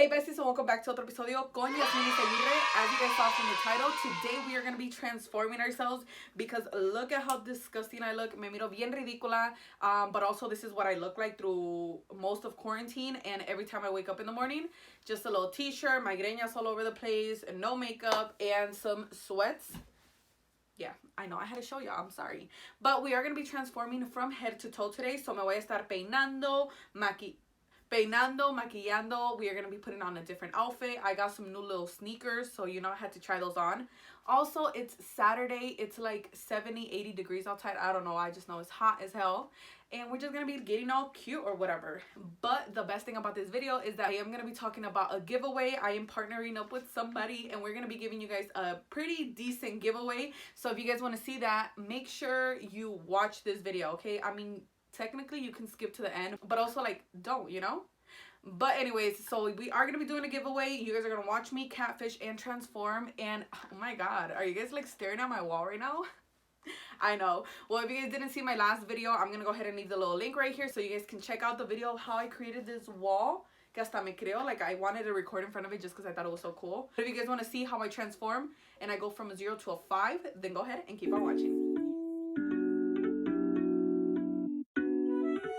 Hey besties, and welcome back to otro episodio con Yasmin y Seguirre. As you guys saw from the title, today we are going to be transforming ourselves because look at how disgusting I look. Me miro bien ridícula, but also this is what I look like through most of quarantine, and every time I wake up in the morning, just a little t-shirt, my greñas all over the place, and no makeup, and some sweats. Yeah, I know I had to show y'all, I'm sorry. But we are going to be transforming from head to toe today, so me voy a estar peinando, maquillando. We are going to be putting on a different outfit. I got some new little sneakers, so you know I had to try those on. Also, it's Saturday. It's like 70-80 degrees outside. I don't know, I just know it's hot as hell, and we're just gonna be getting all cute or whatever. But the best thing about this video is that I am gonna be talking about a giveaway. I am partnering up with somebody, and we're gonna be giving you guys a pretty decent giveaway. So if you guys want to see that, make sure you watch this video, okay? I mean, technically you can skip to the end, but also like don't, you know. But anyways, so we are gonna be doing a giveaway. You guys are gonna watch me catfish and transform, and oh my god, are you guys like staring at my wall right now? I know. Well, if you guys didn't see my last video, I'm gonna go ahead and leave the little link right here so you guys can check out the video of how I created this wall. Que hasta me creo, like I wanted to record in front of it just because I thought it was so cool. But if you guys want to see how I transform and I go from a 0 to a 5, then go ahead and keep on watching.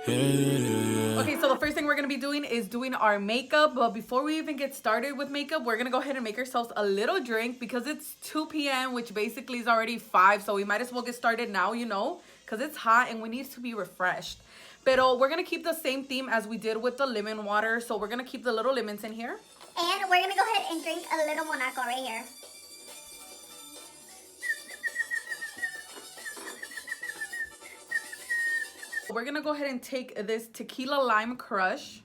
Okay, so the first thing we're gonna be doing is doing our makeup. But before we even get started with makeup, we're gonna go ahead and make ourselves a little drink because it's 2 p.m., which basically is already 5, so we might as well get started now, you know, because it's hot and we need to be refreshed. Pero we're gonna keep the same theme as we did with the lemon water, so we're gonna keep the little lemons in here. And we're gonna go ahead and drink a little Monaco right here. We're gonna go ahead and take this tequila lime crush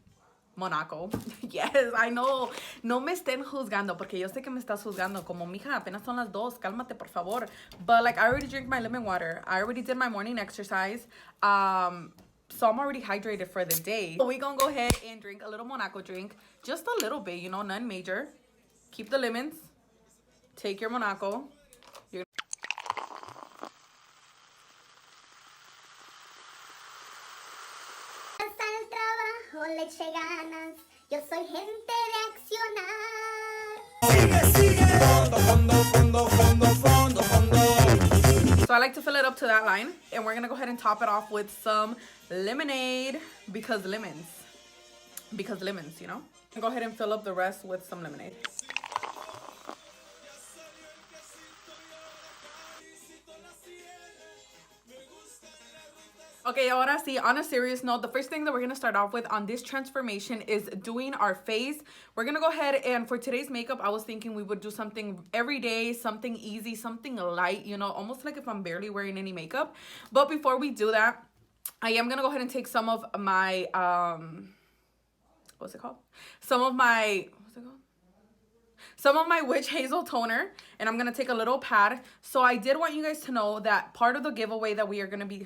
Monaco. Yes, I know. No me estén juzgando porque yo sé que me estás juzgando como mija, apenas son las 2, cálmate por favor. But like I already drank my lemon water. I already did my morning exercise. So I'm already hydrated for the day. So we gonna go ahead and drink a little Monaco drink. Just a little bit, you know, none major. Keep the lemons. Take your Monaco. Le eché ganas, yo soy gente de accionar. So I like to fill it up to that line, and we're gonna go ahead and top it off with some lemonade because lemons, you know. Go ahead and fill up the rest with some lemonade. Okay, ahora sí, on a serious note, the first thing that we're going to start off with on this transformation is doing our face. We're going to go ahead and for today's makeup, I was thinking we would do something every day, something easy, something light, you know, almost like if I'm barely wearing any makeup. But before we do that, I am going to go ahead and take some of my, some of my witch hazel toner, and I'm gonna take a little pad. So I did want you guys to know that part of the giveaway that we're gonna be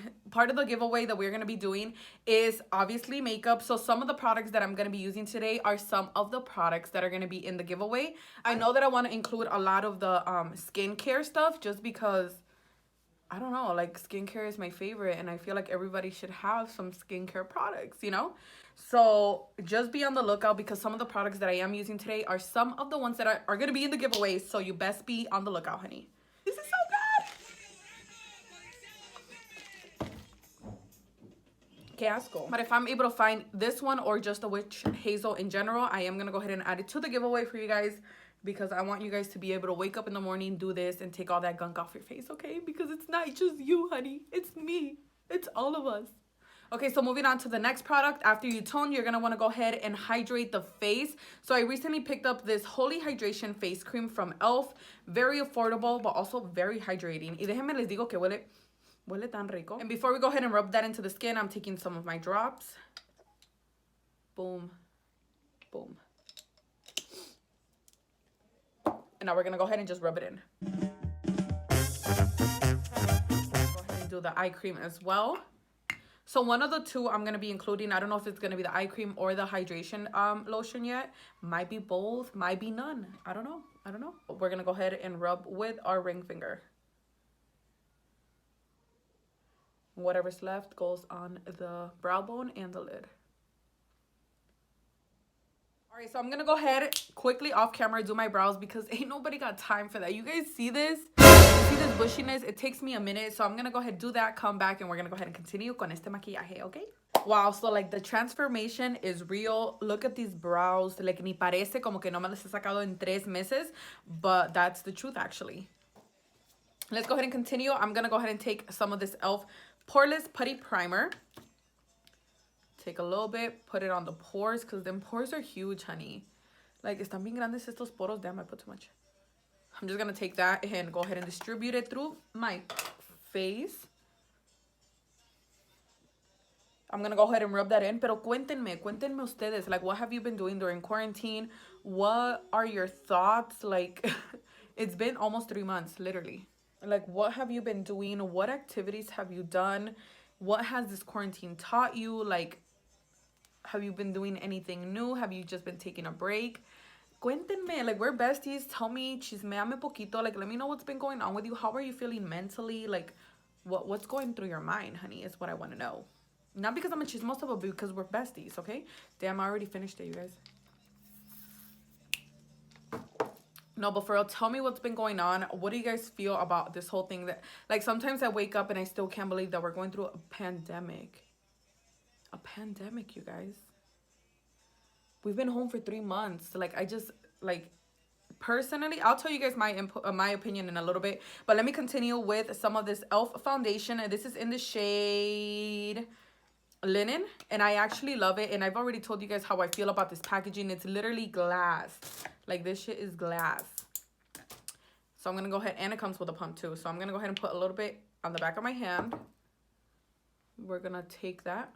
doing is obviously makeup. So some of the products that I'm gonna be using today are some of the products that are gonna be in the giveaway. I know that I want to include a lot of the skincare stuff just because I don't know, like skincare is my favorite, and I feel like everybody should have some skincare products, you know? So just be on the lookout because some of the products that I am using today are some of the ones that are going to be in the giveaway. So you best be on the lookout, honey. This is so good. Que asco. But if I'm able to find this one or just the witch hazel in general, I am going to go ahead and add it to the giveaway for you guys because I want you guys to be able to wake up in the morning, do this, and take all that gunk off your face, okay? Because it's not just you, honey. It's me. It's all of us. Okay, so moving on to the next product. After you tone, you're going to want to go ahead and hydrate the face. So I recently picked up this Holy Hydration Face Cream from e.l.f. Very affordable, but also very hydrating. Y déjenme les digo que huele tan rico. And before we go ahead and rub that into the skin, I'm taking some of my drops. Boom. Boom. And now we're going to go ahead and just rub it in. Go ahead and do the eye cream as well. So one of the two I'm going to be including. I don't know if it's going to be the eye cream or the hydration lotion yet. Might be both, might be none. I don't know. We're going to go ahead and rub with our ring finger. Whatever's left goes on the brow bone and the lid. Alright, so I'm gonna go ahead quickly off camera do my brows because ain't nobody got time for that. You guys see this? You see this bushiness? It takes me a minute, so I'm gonna go ahead do that, come back, and we're gonna go ahead and continue con este maquillaje, okay? Wow, so like the transformation is real. Look at these brows. Like ni parece como que no me las he sacado en 3 meses, but that's the truth actually. Let's go ahead and continue. I'm gonna go ahead and take some of this e.l.f. Poreless Putty Primer. Take a little bit, put it on the pores, because them pores are huge, honey. Like, están bien grandes estos poros. Damn, I put too much. I'm just going to take that and go ahead and distribute it through my face. I'm going to go ahead and rub that in. Pero cuéntenme ustedes. Like, what have you been doing during quarantine? What are your thoughts? Like, it's been almost 3 months, literally. Like, what have you been doing? What activities have you done? What has this quarantine taught you? Like, have you been doing anything new? Have you just been taking a break? Cuéntenme, like, we're besties. Tell me, chismeame poquito. Like, let me know what's been going on with you. How are you feeling mentally? Like, what's going through your mind, honey, is what I want to know. Not because I'm a chismosa, but because we're besties, okay? Damn, I already finished it, you guys. No, but for real, tell me what's been going on. What do you guys feel about this whole thing? That, like, sometimes I wake up and I still can't believe that we're going through a pandemic. A pandemic, you guys. We've been home for 3 months. Like, I just, like, personally, I'll tell you guys my input, my opinion in a little bit. But let me continue with some of this e.l.f. foundation. This is in the shade Linen, and I actually love it. And I've already told you guys how I feel about this packaging. It's literally glass. Like, this shit is glass. So I'm gonna go ahead, and it comes with a pump too. So I'm gonna go ahead and put a little bit on the back of my hand. We're gonna take that.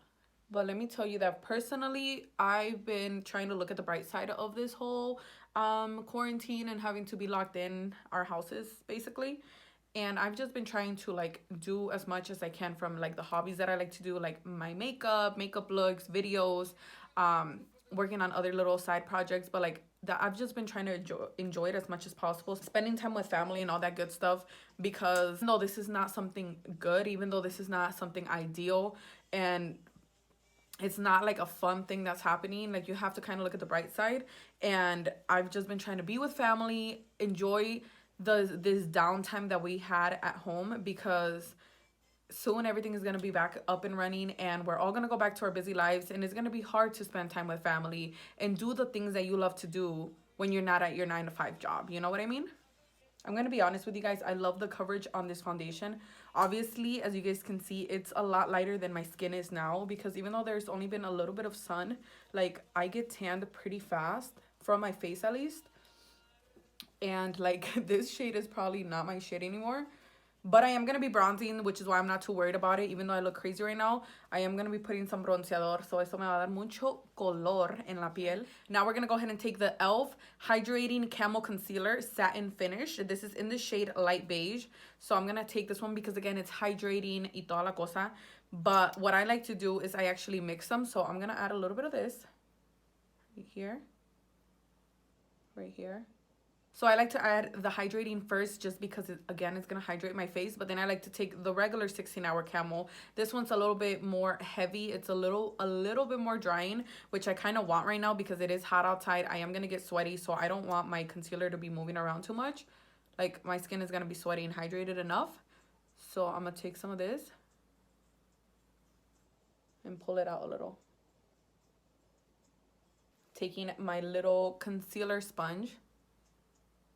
But let me tell you that personally, I've been trying to look at the bright side of this whole quarantine and having to be locked in our houses, basically. And I've just been trying to, like, do as much as I can from, like, the hobbies that I like to do, like my makeup looks, videos, working on other little side projects. But, like, that I've just been trying to enjoy it as much as possible, spending time with family and all that good stuff, because no, this is not something good, even though this is not something ideal, and it's not like a fun thing that's happening. Like, you have to kind of look at the bright side. And I've just been trying to be with family, enjoy this downtime that we had at home, because soon everything is going to be back up and running, and we're all going to go back to our busy lives, and it's going to be hard to spend time with family and do the things that you love to do when you're not at your 9-to-5 job. You know what I mean? I'm going to be honest with you guys. I love the coverage on this foundation. Obviously, as you guys can see, it's a lot lighter than my skin is now, because even though there's only been a little bit of sun, like, I get tanned pretty fast, from my face at least. And, like, this shade is probably not my shade anymore. But I am going to be bronzing, which is why I'm not too worried about it. Even though I look crazy right now, I am going to be putting some bronceador. So eso me va a dar mucho color en la piel. Now we're going to go ahead and take the e.l.f. Hydrating Camo Concealer Satin Finish. This is in the shade Light Beige. So I'm going to take this one because, again, it's hydrating y toda la cosa. But what I like to do is I actually mix them. So I'm going to add a little bit of this. Right here. Right here. So I like to add the hydrating first, just because, again, it's going to hydrate my face. But then I like to take the regular 16-hour Camo. This one's a little bit more heavy. It's a little bit more drying, which I kind of want right now because it is hot outside. I am going to get sweaty, so I don't want my concealer to be moving around too much. Like, my skin is going to be sweaty and hydrated enough. So I'm going to take some of this and pull it out a little. Taking my little concealer sponge.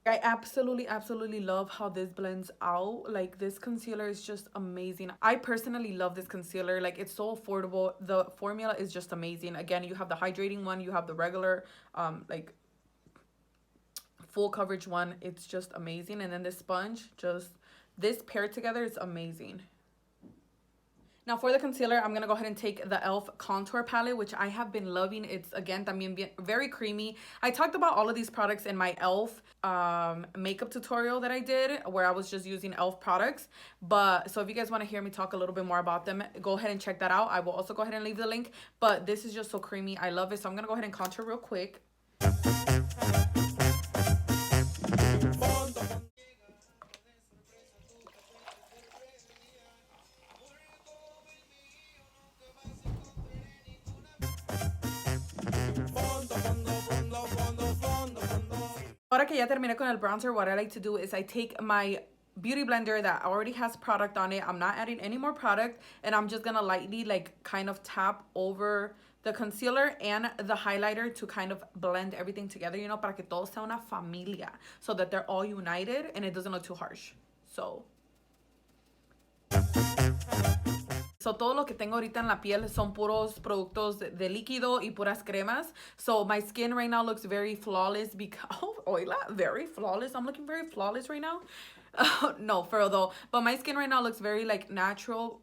I absolutely love how this blends out. Like, this concealer is just amazing. I personally love this concealer. Like, it's so affordable. The formula is just amazing. Again, you have the hydrating one, you have the regular like full coverage one. It's just amazing. And then this sponge, just this paired together is amazing. Now for the concealer, I'm going to go ahead and take the e.l.f. Contour Palette, which I have been loving. It's, again, también very creamy. I talked about all of these products in my e.l.f. Makeup tutorial that I did, where I was just using e.l.f. products. But so if you guys want to hear me talk a little bit more about them, go ahead and check that out. I will also go ahead and leave the link. But this is just so creamy. I love it. So I'm going to go ahead and contour real quick. que ya terminé con el bronzer, what I like to do is I take my beauty blender that already has product on it. I'm not adding any more product, and I'm just gonna lightly like kind of tap over the concealer and the highlighter to kind of blend everything together, you know, para que todo sea una familia, so that they're all united and it doesn't look too harsh. So todo lo que tengo ahorita en la piel son puros productos de líquido y puras cremas. So my skin right now looks very flawless because, oh, oila, very flawless. I'm looking very flawless right now. No, for real though. But my skin right now looks very like natural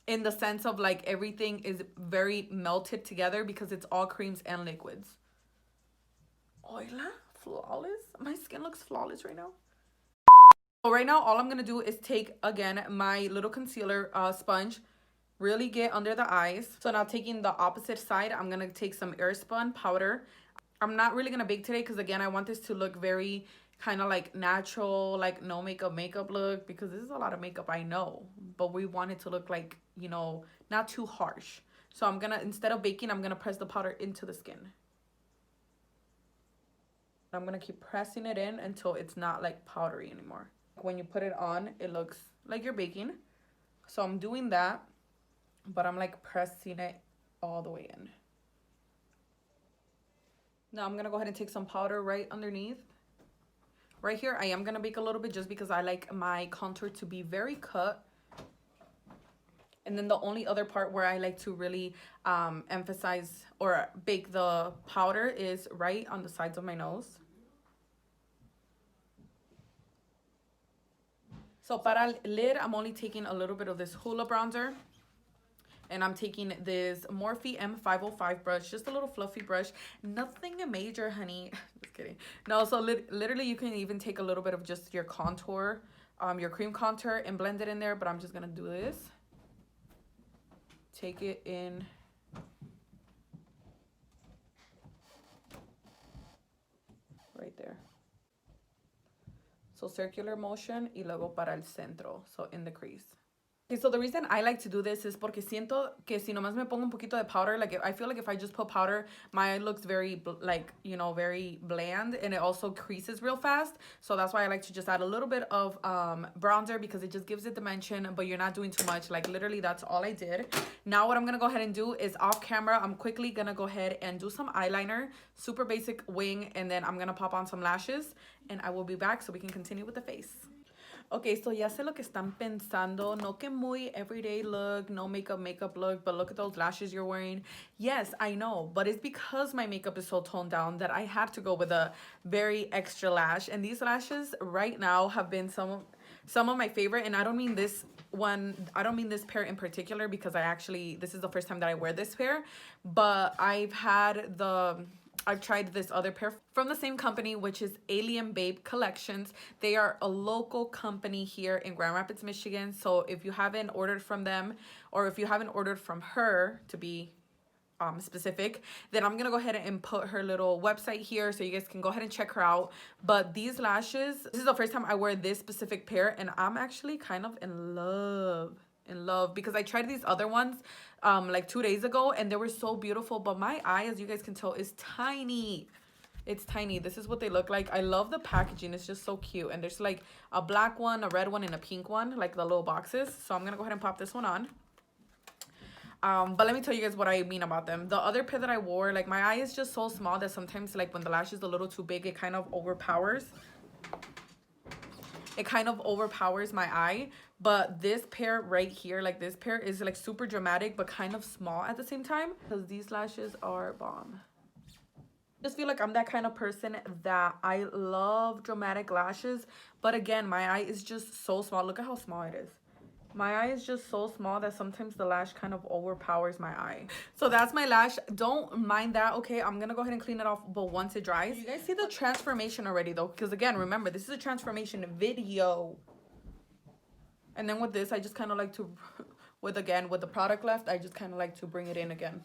in the sense of like everything is very melted together because it's all creams and liquids. Oila, flawless. My skin looks flawless right now. So right now, all I'm going to do is take, again, my little concealer sponge, really get under the eyes. So now taking the opposite side, I'm going to take some Airspun powder. I'm not really going to bake today because, again, I want this to look very kind of like natural, like no makeup look, because this is a lot of makeup, I know. But we want it to look like, you know, not too harsh. So I'm going to, instead of baking, I'm going to press the powder into the skin. I'm going to keep pressing it in until it's not like powdery anymore. When you put it on, it looks like you're baking. So I'm doing that, but I'm like pressing it all the way in. Now I'm gonna go ahead and take some powder right underneath. Right here, I am gonna bake a little bit just because I like my contour to be very cut. And then the only other part where I like to really emphasize or bake the powder is right on the sides of my nose. So para lid, I'm only taking a little bit of this Hoola bronzer. And I'm taking this Morphe M505 brush, just a little fluffy brush. Nothing major, honey. Just kidding. No, so literally you can even take a little bit of just your contour, your cream contour, and blend it in there. But I'm just going to do this. Take it in. Right there. So circular motion y luego para el centro, so in the crease. Okay, so the reason I like to do this is porque siento que si nomás me pongo un poquito de powder, like I feel like if I just put powder, my eye looks very like, you know, very bland, and it also creases real fast. So that's why I like to just add a little bit of bronzer because it just gives it dimension, but you're not doing too much. Like literally that's all I did. Now what I'm gonna go ahead and do is off camera, I'm quickly gonna go ahead and do some eyeliner, super basic wing, and then I'm gonna pop on some lashes, and I will be back so we can continue with the face. Okay, so ya sé lo que están pensando. No que muy everyday look, no makeup look, but look at those lashes you're wearing. Yes, I know, but it's because my makeup is so toned down that I had to go with a very extra lash. And these lashes right now have been some of my favorite. And I don't mean this one, I don't mean this pair in particular because this is the first time that I wear this pair. But I've tried this other pair from the same company, which is Alien Babe Collections. They are a local company here in Grand Rapids, Michigan. So if you haven't ordered from them, or if you haven't ordered from her, to be specific, then I'm gonna go ahead and put her little website here so you guys can go ahead and check her out. But these lashes, this is the first time I wear this specific pair, and I'm actually kind of in love because I tried these other ones like 2 days ago, and they were so beautiful, but my eye, as you guys can tell, is tiny. It's tiny. This is what they look like. I love the packaging. It's just so cute. And there's like a black one, a red one, and a pink one, like the little boxes. So I'm gonna go ahead and pop this one on. But let me tell you guys what I mean about them. The other pair that I wore, like my eye is just so small that sometimes like when the lash is a little too big, it kind of overpowers my eye. But this pair right here, like this pair is like super dramatic but kind of small at the same time because these lashes are bomb. I just feel like I'm that kind of person that I love dramatic lashes, but again, my eye is just so small. Look at how small it is. My eye is just so small that sometimes the lash kind of overpowers my eye. So that's my lash. Don't mind that, okay? I'm gonna go ahead and clean it off, but once it dries. You guys see the transformation already though, because again, remember, this is a transformation video. And then with this, I just kind of like to, with the product left, I just kind of like to bring it in again.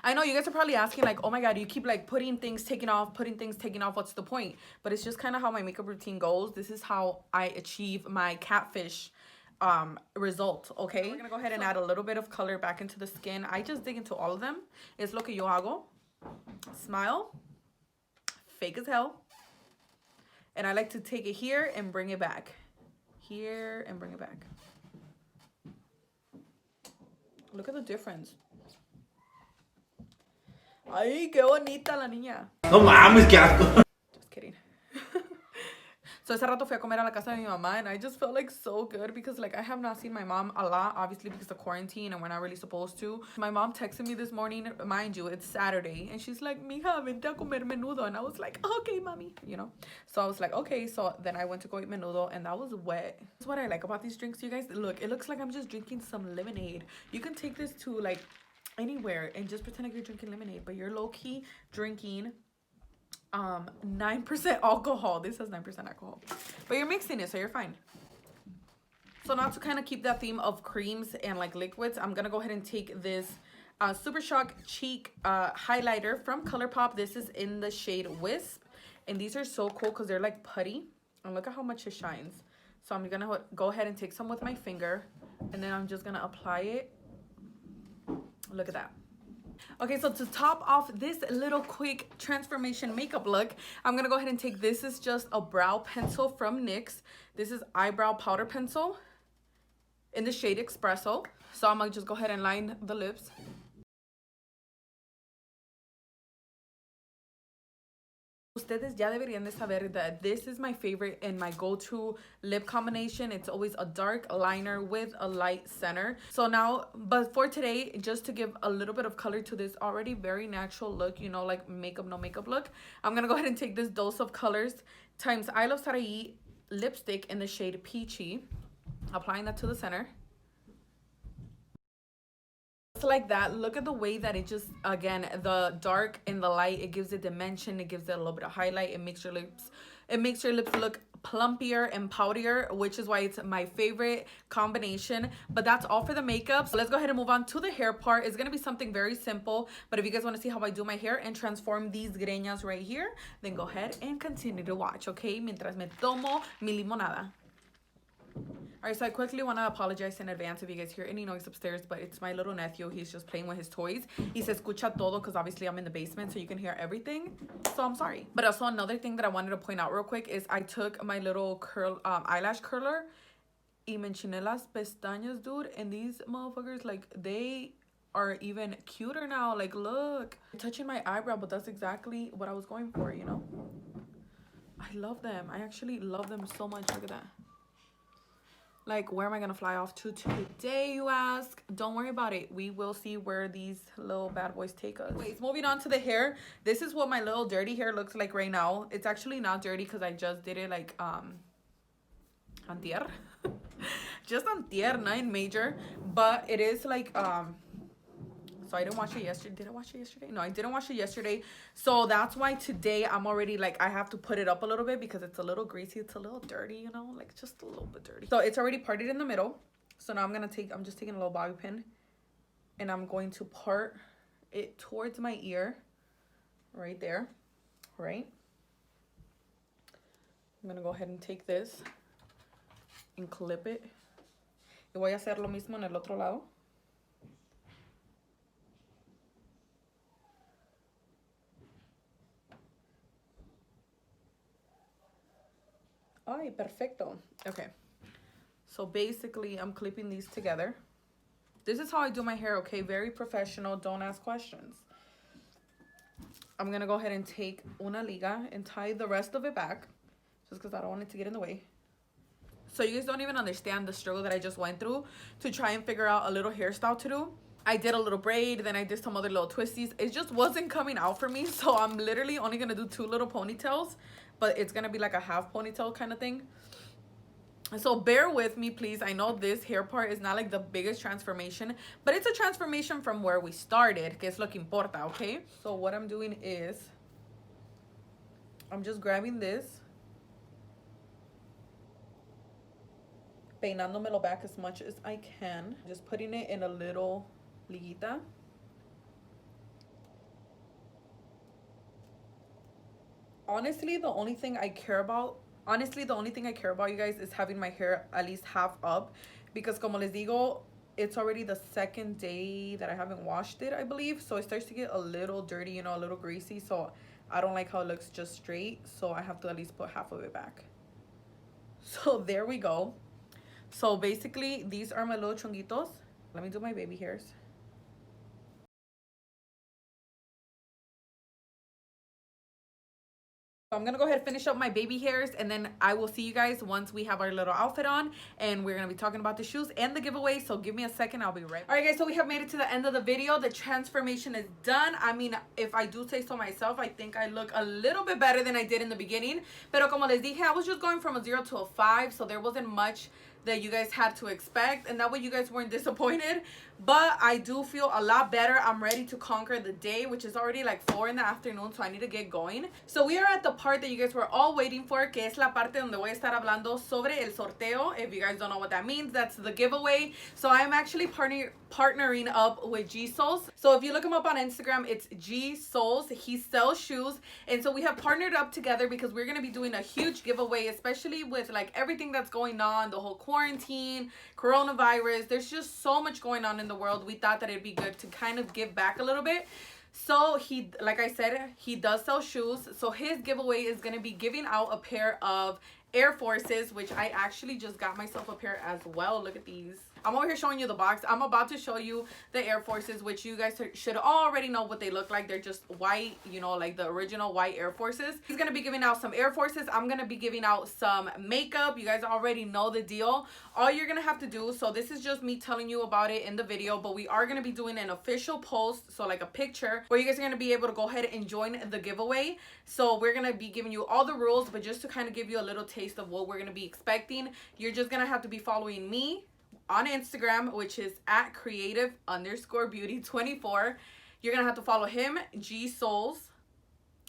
I know you guys are probably asking like, oh my god, you keep like putting things, taking off, what's the point? But it's just kind of how my makeup routine goes. This is how I achieve my catfish result, okay? We're gonna go ahead and add a little bit of color back into the skin. I just dig into all of them. Es lo que yo hago. Smile. Fake as hell. And I like to take it here and bring it back. Here and bring it back. Look at the difference. Ay, qué bonita la niña. No mames, qué asco. Just kidding. So ese rato fui a comer a la casa de mi mamá, and I just felt like so good because like I have not seen my mom a lot, obviously because of quarantine and we're not really supposed to. My mom texted me this morning, mind you, it's Saturday, and she's like, mija, vente a comer menudo. And I was like, okay, mommy, you know. So I was like, okay. So then I went to go eat menudo, and that was wet. That's what I like about these drinks, you guys. Look, it looks like I'm just drinking some lemonade. You can take this to like anywhere and just pretend like you're drinking lemonade, but you're low-key drinking 9% alcohol. This has 9% alcohol, but you're mixing it, so you're fine. So now to kind of keep that theme of creams and like liquids, I'm gonna go ahead and take this Super Shock Cheek highlighter from ColourPop. This is in the shade Wisp, and these are so cool because they're like putty, and look at how much it shines. So I'm gonna go ahead and take some with my finger, and then I'm just gonna apply it. Look at that. Okay, so to top off this little quick transformation makeup look, I'm gonna go ahead and take, this is just a brow pencil from NYX. This is eyebrow powder pencil in the shade Espresso. So I'm gonna just go ahead and line the lips. Ustedes ya deberían de saber that this is my favorite and my go-to lip combination. It's always a dark liner with a light center. So now, but for today, just to give a little bit of color to this already very natural look, you know, like makeup, no makeup look, I'm gonna go ahead and take this Dose of Colors times I Love Saraí lipstick in the shade Peachy, applying that to the center. Like that. Look at the way that it just, again, the dark and the light, it gives it dimension, it gives it a little bit of highlight, it makes your lips look plumpier and powderier, which is why it's my favorite combination. But that's all for the makeup. So let's go ahead and move on to the hair part. It's gonna be something very simple, but if you guys want to see how I do my hair and transform these greñas right here, then go ahead and continue to watch, okay? Mientras me tomo mi limonada. All right, so I quickly want to apologize in advance if you guys hear any noise upstairs, but it's my little nephew. He's just playing with his toys. He se escucha todo because obviously I'm in the basement, so you can hear everything. So I'm sorry. But also another thing that I wanted to point out real quick is I took my little eyelash curler y me enchiné las pestañas, dude. And these motherfuckers, like, they are even cuter now. Like, look. I'm touching my eyebrow, but that's exactly what I was going for, you know? I love them. I actually love them so much. Look at that. Like, where am I gonna fly off to today, you ask? Don't worry about it. We will see where these little bad boys take us. Wait, moving on to the hair. This is what my little dirty hair looks like right now. It's actually not dirty because I just did it like antier. Just antier, nothing major. But it is like so I didn't wash it yesterday. Did I wash it yesterday? No, I didn't wash it yesterday. So that's why today I'm already like, I have to put it up a little bit because it's a little greasy. It's a little dirty, you know, like just a little bit dirty. So it's already parted in the middle. So now I'm just taking a little bobby pin and I'm going to part it towards my ear right there, right? I'm gonna go ahead and take this and clip it. Y voy a hacer lo mismo en el otro lado. Ay, perfecto. Okay. So basically, I'm clipping these together. This is how I do my hair, okay? Very professional. Don't ask questions. I'm going to go ahead and take una liga and tie the rest of it back just because I don't want it to get in the way. So you guys don't even understand the struggle that I just went through to try and figure out a little hairstyle to do. I did a little braid, then I did some other little twisties. It just wasn't coming out for me. So I'm literally only going to do 2 little ponytails. But it's going to be like a half ponytail kind of thing. So bear with me, please. I know this hair part is not like the biggest transformation, but it's a transformation from where we started, que es lo que importa, okay? So what I'm doing is I'm just grabbing this, peinándomelo back as much as I can, just putting it in a little liguita. Honestly, the only thing I care about, you guys, is having my hair at least half up. Because como les digo, it's already the 2nd day that I haven't washed it, I believe. So it starts to get a little dirty, you know, a little greasy. So I don't like how it looks just straight, so I have to at least put half of it back. So there we go. So basically, these are my little chonguitos. Let me do my baby hairs. So I'm gonna go ahead and finish up my baby hairs, and then I will see you guys once we have our little outfit on, and we're gonna be talking about the shoes and the giveaway. So give me a second, I'll be right back. All right guys, so we have made it to the end of the video. The transformation is done. I mean, if I do say so myself, I think I look a little bit better than I did in the beginning. Pero como les dije, I was just going from a 0 to a 5, so there wasn't much that you guys had to expect, and that way you guys weren't disappointed. But I do feel a lot better. I'm ready to conquer the day, which is already like 4 in the afternoon, so I need to get going. So we are at the part that you guys were all waiting for, que es la parte donde voy a estar hablando sobre el sorteo. If you guys don't know what that means, that's the giveaway. So I'm actually partnering up with G Souls. So if you look him up on Instagram, it's G Souls. He sells shoes, and so we have partnered up together because we're gonna be doing a huge giveaway, especially with like everything that's going on, the whole quarantine, coronavirus. There's just so much going on in the world. We thought that it'd be good to kind of give back a little bit. So he, like I said, he does sell shoes. So his giveaway is going to be giving out a pair of Air Forces, which I actually just got myself a pair as well. Look at these. I'm over here showing you the box. I'm about to show you the Air Forces, which you guys should already know what they look like. They're just white, you know, like the original white Air Forces. He's going to be giving out some Air Forces. I'm going to be giving out some makeup. You guys already know the deal. All you're going to have to do, so this is just me telling you about it in the video, but we are going to be doing an official post, so like a picture, where you guys are going to be able to go ahead and join the giveaway. So we're going to be giving you all the rules, but just to kind of give you a little taste of what we're going to be expecting, you're just going to have to be following me on Instagram, which is at creative_beauty24. You're gonna have to follow him, G Souls.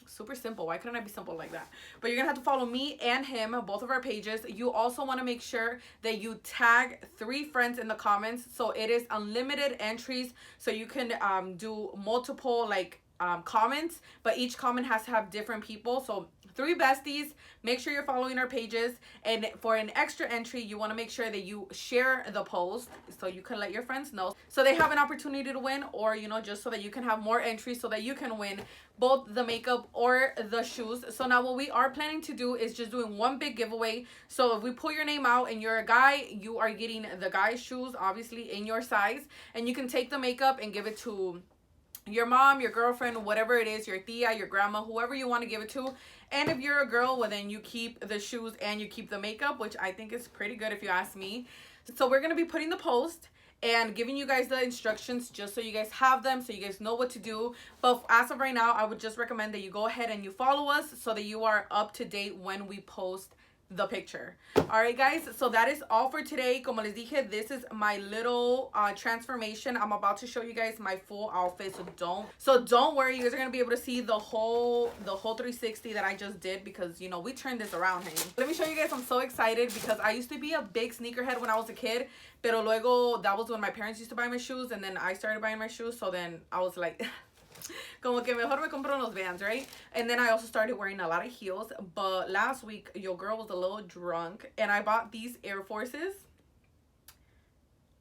Super simple. Why couldn't I be simple like that? But you're gonna have to follow me and him, both of our pages. You also want to make sure that you tag 3 friends in the comments. So it is unlimited entries, so you can do multiple like comments, but each comment has to have different people. So 3 besties, make sure you're following our pages, and for an extra entry you want to make sure that you share the post so you can let your friends know, so they have an opportunity to win, or you know, just so that you can have more entries so that you can win both the makeup or the shoes. So now what we are planning to do is just doing one big giveaway. So if we pull your name out and you're a guy, you are getting the guy's shoes, obviously in your size, and you can take the makeup and give it to your mom, your girlfriend, whatever it is, your tia, your grandma, whoever you want to give it to. And if you're a girl, well then you keep the shoes and you keep the makeup, which I think is pretty good if you ask me. So we're going to be putting the post and giving you guys the instructions just so you guys have them, so you guys know what to do. But as of right now, I would just recommend that you go ahead and you follow us so that you are up to date when we post the picture. All right guys, so that is all for today. Como les dije, this is my little transformation. I'm about to show you guys my full outfit, so don't worry, you guys are gonna be able to see the whole 360 that I just did, because you know we turned this around, honey. Let me show you guys. I'm so excited because I used to be a big sneakerhead when I was a kid, pero luego that was when my parents used to buy my shoes, and then I started buying my shoes, so then I was like como que mejor me compro unos Vans, right? And then I also started wearing a lot of heels. But last week, your girl was a little drunk, and I bought these Air Forces.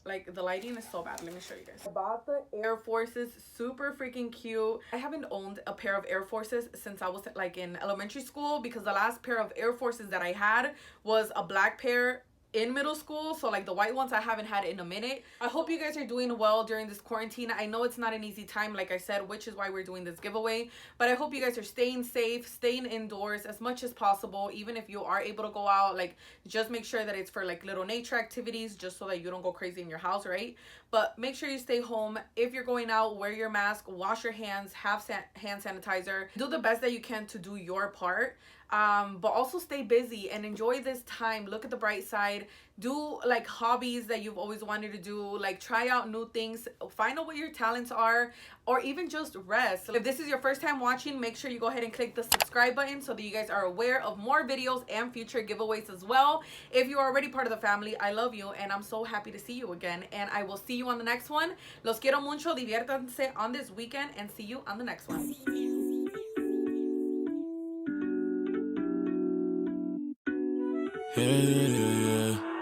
Like, the lighting is so bad. Let me show you guys. I bought the Air Forces. Super freaking cute. I haven't owned a pair of Air Forces since I was like in elementary school, because the last pair of Air Forces that I had was a black pair in middle school. So like the white ones I haven't had in a minute. I hope you guys are doing well during this quarantine. I know it's not an easy time, like I said, which is why we're doing this giveaway, but I hope you guys are staying safe, staying indoors as much as possible. Even if you are able to go out, like just make sure that it's for like little nature activities, just so that you don't go crazy in your house, right? But make sure you stay home. If you're going out, wear your mask, wash your hands, have hand sanitizer, do the best that you can to do your part. But also stay busy and enjoy this time. Look at the bright side. Do like hobbies that you've always wanted to do, like try out new things, find out what your talents are, or even just rest. If this is your first time watching, make sure you go ahead and click the subscribe button so that you guys are aware of more videos and future giveaways as well. If you're already part of the family, I love you and I'm so happy to see you again, and I will see you on the next one. Los quiero mucho. Diviértanse on this weekend, and see you on the next one. Yeah.